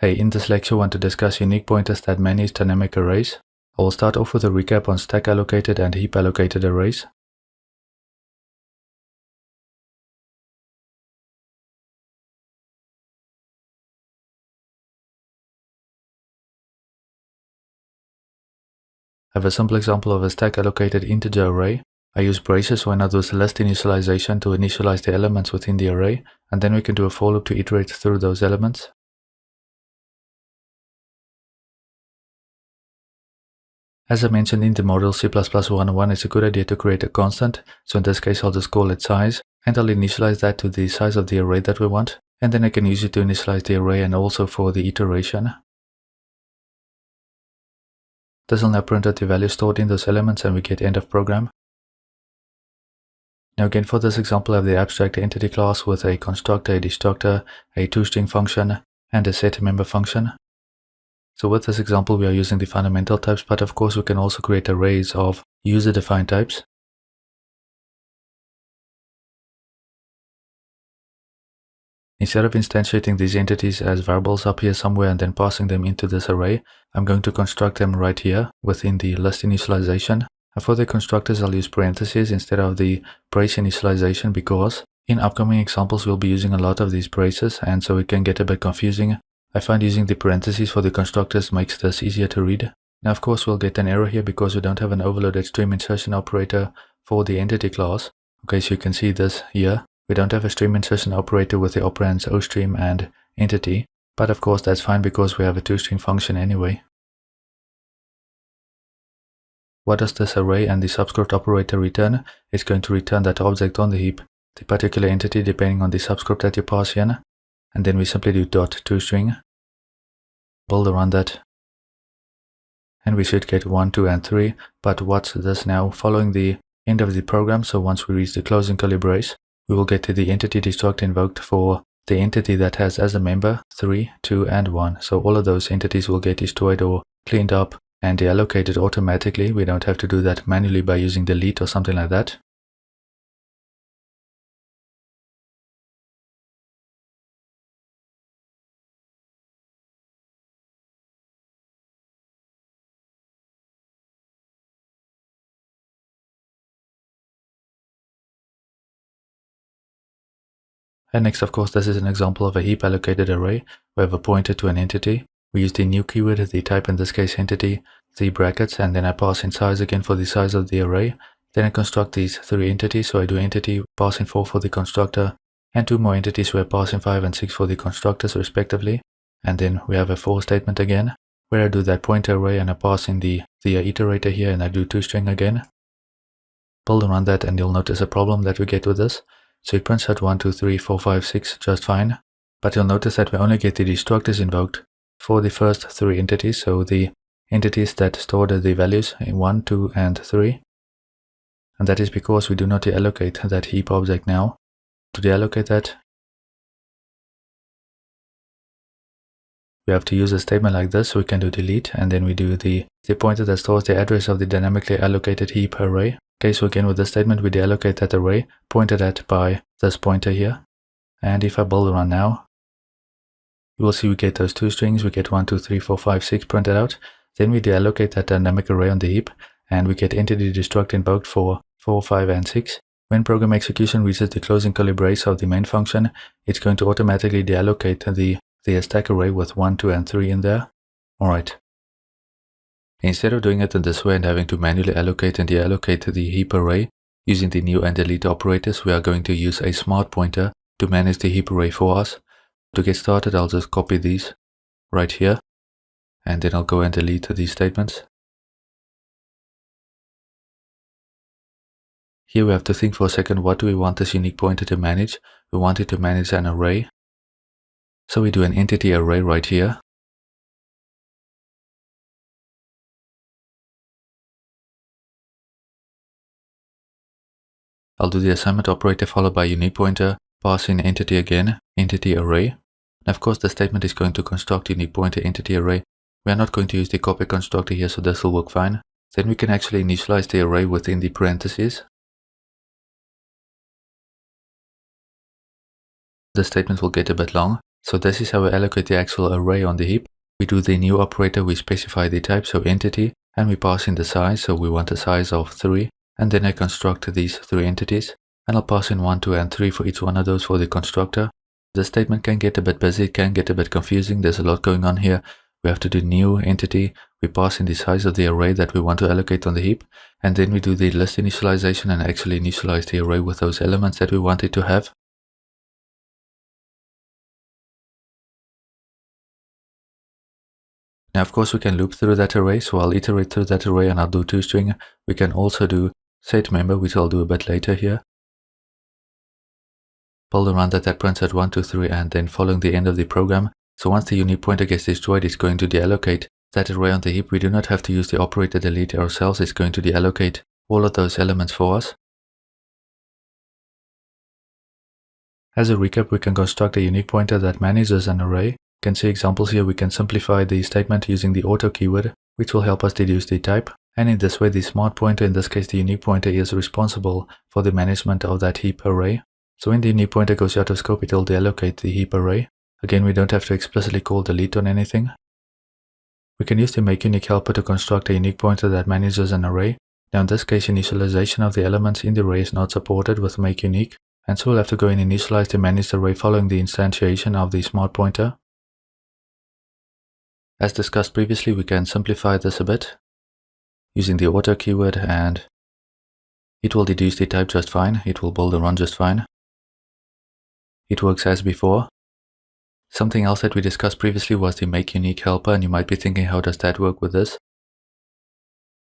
Hey, in this lecture I want to discuss unique pointers that manage dynamic arrays. I will start off with a recap on stack allocated and heap allocated arrays. I have a simple example of a stack allocated integer array. I use braces when I do list initialization to initialize the elements within the array, and then we can do a for loop to iterate through those elements. As I mentioned in the module C++ 101, it's a good idea to create a constant, so in this case I'll just call it size, and I'll initialize that to the size of the array that we want, and then I can use it to initialize the array and also for the iteration. This will now print out the value stored in those elements and we get end of program. Now again, for this example I have the abstract entity class with a constructor, a destructor, a toString function, and a setMember function. So with this example we are using the fundamental types, but of course we can also create arrays of user-defined types. Instead of instantiating these entities as variables up here somewhere and then passing them into this array, I'm going to construct them right here within the list initialization. And for the constructors I'll use parentheses instead of the brace initialization because in upcoming examples we'll be using a lot of these braces and so it can get a bit confusing. I find using the parentheses for the constructors makes this easier to read. Now of course we'll get an error here because we don't have an overloaded stream insertion operator for the entity class. Okay, so you can see this here. We don't have a stream insertion operator with the operands oStream and entity, but of course that's fine because we have a toString function anyway. What does this array and the subscript operator return? It's going to return that object on the heap, the particular entity depending on the subscript that you pass in, and then we simply do .toString, build around that, and we should get 1, 2, and 3. But what's this now? Following the end of the program, so once we reach the closing curly brace, we will get to the entity destruct invoked for the entity that has as a member 3, 2, and 1. So all of those entities will get destroyed or cleaned up and deallocated automatically. We don't have to do that manually by using delete or something like that. And next, of course, this is an example of a heap allocated array. We have a pointer to an entity. We use the new keyword, the type, in this case entity, the brackets, and then I pass in size again for the size of the array. Then I construct these 3 entities. So I do entity, pass in 4 for the constructor, and 2 more entities where I pass in 5 and 6 for the constructors respectively. And then we have a for statement again, where I do that pointer array and I pass in the iterator here and I do toString again. Build and run that and you'll notice a problem that we get with this. So it prints out 1, 2, 3, 4, 5, 6 just fine. But you'll notice that we only get the destructors invoked for the first 3 entities. So the entities that stored the values in 1, 2, and 3. And that is because we do not deallocate that heap object now. To deallocate that, we have to use a statement like this. So we can do delete and then we do the pointer that stores the address of the dynamically allocated heap array. Okay, so again with this statement we deallocate that array pointed at by this pointer here. And if I build run now, you will see we get those 2 strings. We get 1, 2, 3, 4, 5, 6 printed out. Then we deallocate that dynamic array on the heap and we get entity destruct invoked for 4, 5, and 6. When program execution reaches the closing curly brace of the main function, it's going to automatically deallocate the stack array with 1, 2, and 3 in there. Alright. Instead of doing it in this way and having to manually allocate and deallocate the heap array using the new and delete operators, we are going to use a smart pointer to manage the heap array for us. To get started, I'll just copy these right here and then I'll go and delete these statements. Here we have to think for a second, what do we want this unique pointer to manage? We want it to manage an array. So we do an entity array right here. I'll do the assignment operator followed by unique pointer, pass in entity again, entity array. And of course the statement is going to construct unique pointer entity array. We are not going to use the copy constructor here, so this will work fine. Then we can actually initialize the array within the parentheses. The statement will get a bit long, So this is how we allocate the actual array on the heap. We do the new operator, we specify the type, so entity, and we pass in the size, so we want a size of 3, and then I construct these 3 entities, and I'll pass in 1, 2, and 3 for each one of those for the constructor. This statement can get a bit busy, it can get a bit confusing, there's a lot going on here. We have to do new entity, we pass in the size of the array that we want to allocate on the heap, and then we do the list initialization and actually initialize the array with those elements that we want it to have. Now, of course, we can loop through that array, so I'll iterate through that array and I'll do toString. We can also do setMember, which I'll do a bit later here. Build around that prints at 1, 2, 3, and then following the end of the program. So once the unique pointer gets destroyed, it's going to deallocate that array on the heap. We do not have to use the operator delete ourselves, it's going to deallocate all of those elements for us. As a recap, we can construct a unique pointer that manages an array. You can see examples here. We can simplify the statement using the auto keyword, which will help us deduce the type. And in this way, the smart pointer, in this case the unique pointer, is responsible for the management of that heap array. So when the unique pointer goes out of scope, it will deallocate the heap array. Again, we don't have to explicitly call delete on anything. We can use the makeUnique helper to construct a unique pointer that manages an array. Now in this case, initialization of the elements in the array is not supported with makeUnique, and so we'll have to go and initialize the managed array following the instantiation of the smart pointer. As discussed previously, we can simplify this a bit using the auto keyword, and it will deduce the type just fine. It will build and run just fine. It works as before. Something else that we discussed previously was the makeUnique helper, and you might be thinking, how does that work with this?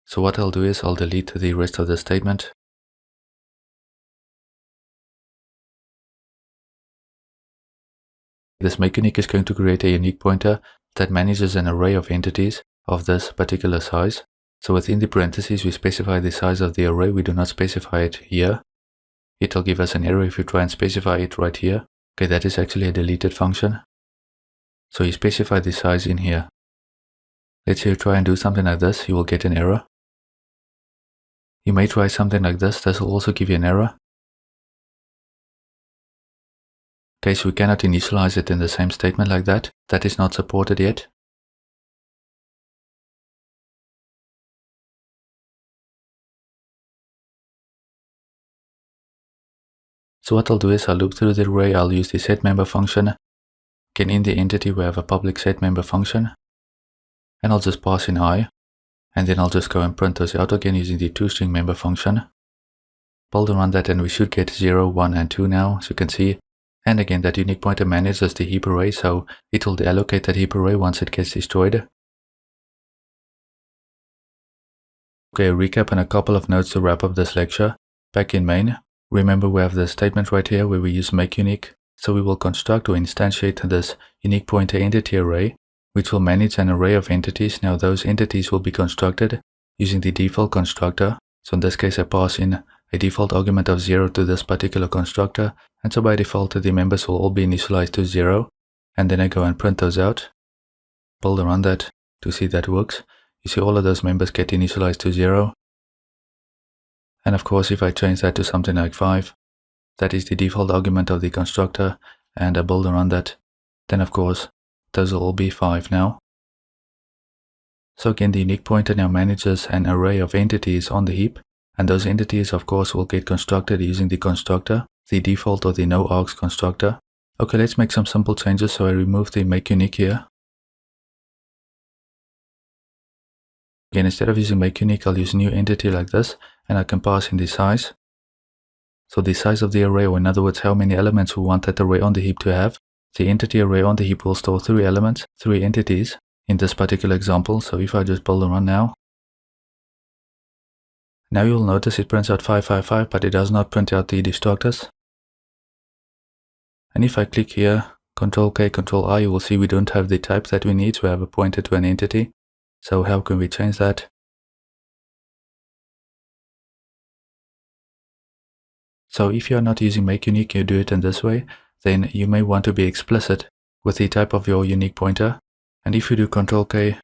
So what I'll do is I'll delete the rest of the statement. This makeUnique is going to create a unique pointer that manages an array of entities of this particular size. So within the parentheses, we specify the size of the array. We do not specify it here. It'll give us an error if you try and specify it right here. Okay, that is actually a deleted function. So you specify the size in here. Let's say you try and do something like this, you will get an error. You may try something like this, this will also give you an error. Okay, so we cannot initialize it in the same statement like that. That is not supported yet. So what I'll do is I'll loop through the array, I'll use the setMember function. Again, in the entity we have a public setMember function. And I'll just pass in I. And then I'll just go and print those out again using the toString member function. Build and run that, and we should get 0, 1, and 2 now, as you can see. And again, that unique pointer manages the heap array, so it will deallocate that heap array once it gets destroyed. Okay, a recap and a couple of notes to wrap up this lecture. Back in main, remember we have the statement right here where we use makeUnique. So we will construct or instantiate this unique pointer entity array, which will manage an array of entities. Now those entities will be constructed using the default constructor. So in this case, I pass in a default argument of 0 to this particular constructor, and so by default the members will all be initialized to 0, and then I go and print those out. Build and run that to see that works. You see all of those members get initialized to 0. And of course, if I change that to something like 5, that is the default argument of the constructor, and I build and run that, then of course those will all be 5 now. So again, the unique pointer now manages an array of entities on the heap, and those entities of course will get constructed using the constructor, the default or the noargs constructor. Okay, let's make some simple changes. So I remove the makeUnique here. Again, instead of using makeUnique, I'll use new entity like this, and I can pass in the size. So the size of the array, or in other words, how many elements we want that array on the heap to have. The entity array on the heap will store 3 elements, 3 entities in this particular example. So if I just build and run now, you'll notice it prints out 555, but it does not print out the destructors. And if I click here, Ctrl-K, Ctrl-I, you will see we don't have the type that we need to have a pointer to an entity. So how can we change that? So if you're not using makeUnique, you do it in this way, then you may want to be explicit with the type of your unique pointer. And if you do Ctrl-K,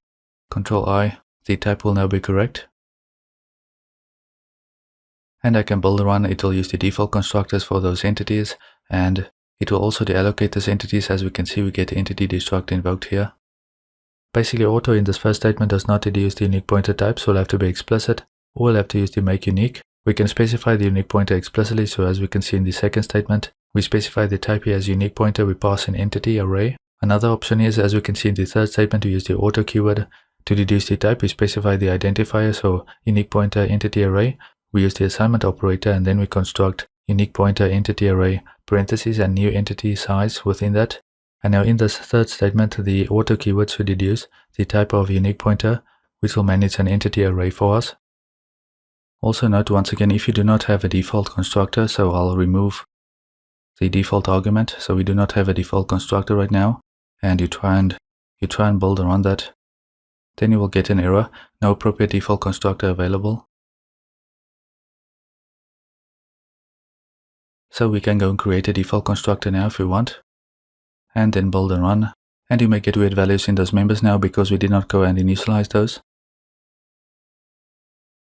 Ctrl-I, the type will now be correct. And I can build and run, it will use the default constructors for those entities, and It will also deallocate these entities. As we can see, we get the entity destruct invoked here. Basically, auto in this first statement does not deduce the unique pointer type, so we'll have to be explicit, or we'll have to use the make unique. We can specify the unique pointer explicitly, so as we can see in the second statement, we specify the type here as unique pointer, we pass an entity array. Another option is, as we can see in the third statement, we use the auto keyword. To deduce the type, we specify the identifier, so unique pointer entity array. We use the assignment operator, and then we construct unique pointer entity array, parentheses, and new entity size within that. And now in this third statement, the auto keyword should deduce the type of unique pointer, which will manage an entity array for us. Also note once again, if you do not have a default constructor, so I'll remove the default argument. So we do not have a default constructor right now, and you try and build around that, then you will get an error, no appropriate default constructor available. So we can go and create a default constructor now if we want, and then build and run. And you may get weird values in those members now because we did not go and initialize those.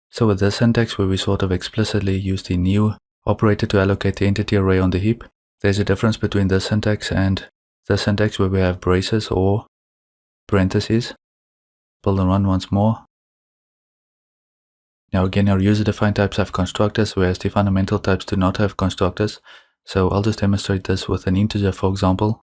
So with this syntax where we sort of explicitly use the new operator to allocate the entity array on the heap, there's a difference between this syntax and the syntax where we have braces or parentheses. Build and run once more. Now again, our user-defined types have constructors, whereas the fundamental types do not have constructors. So I'll just demonstrate this with an integer, for example.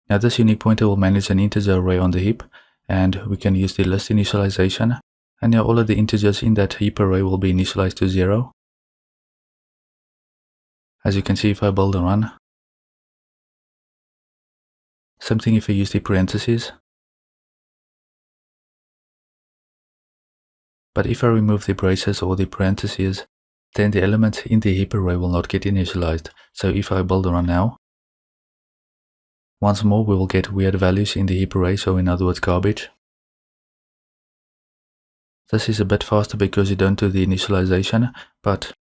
Now this unique pointer will manage an integer array on the heap, and we can use the list initialization. And now all of the integers in that heap array will be initialized to 0. As you can see if I build and run. Same thing if I use the parentheses. But if I remove the braces or the parentheses, then the elements in the heap array will not get initialized. So if I build and run now, once more we will get weird values in the heap array, so in other words garbage. This is a bit faster because you don't do the initialization, but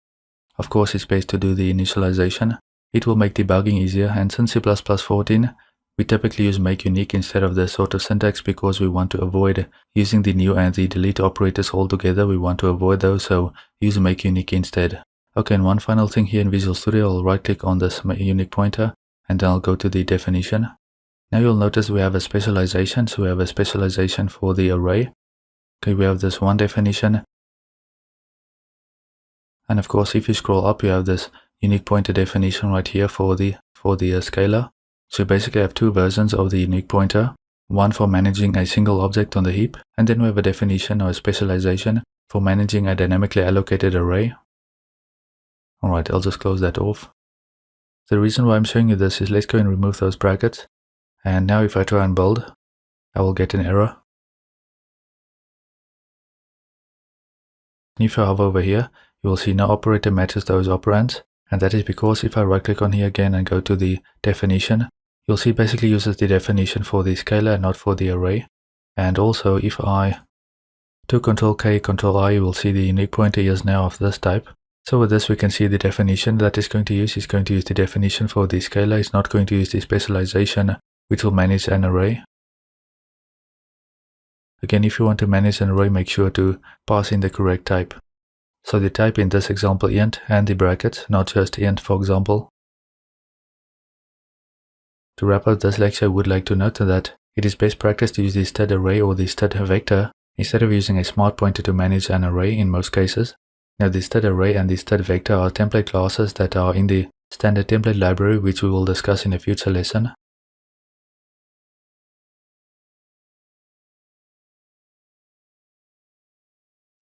of course it's best to do the initialization. It will make debugging easier, and since C++14, we typically use make unique instead of this sort of syntax because we want to avoid using the new and the delete operators altogether. We want to avoid those, so use make unique instead. Okay, and one final thing here in Visual Studio, I'll right click on this unique pointer and then I'll go to the definition. Now you'll notice we have a specialization, so we have a specialization for the array. Okay, we have this one definition. And of course, if you scroll up, you have this unique pointer definition right here for the scalar. So you basically have two versions of the unique pointer, one for managing a single object on the heap, and then we have a definition or a specialization for managing a dynamically allocated array. Alright, I'll just close that off. The reason why I'm showing you this is let's go and remove those brackets. And now if I try and build, I will get an error. If I hover over here, you will see no operator matches those operands. And that is because if I right click on here again and go to the definition, you'll see basically uses the definition for the scalar and not for the array. And also if I do Control K, Control I, you will see the unique pointer is now of this type. So with this we can see the definition that is going to use the definition for the scalar. It's not going to use the specialization which will manage an array. Again, if you want to manage an array, make sure to pass in the correct type. So the type in this example int and the brackets, not just int for example. To wrap up this lecture, I would like to note that it is best practice to use the std array or the std vector instead of using a smart pointer to manage an array in most cases. Now the std array and the std vector are template classes that are in the standard template library, which we will discuss in a future lesson.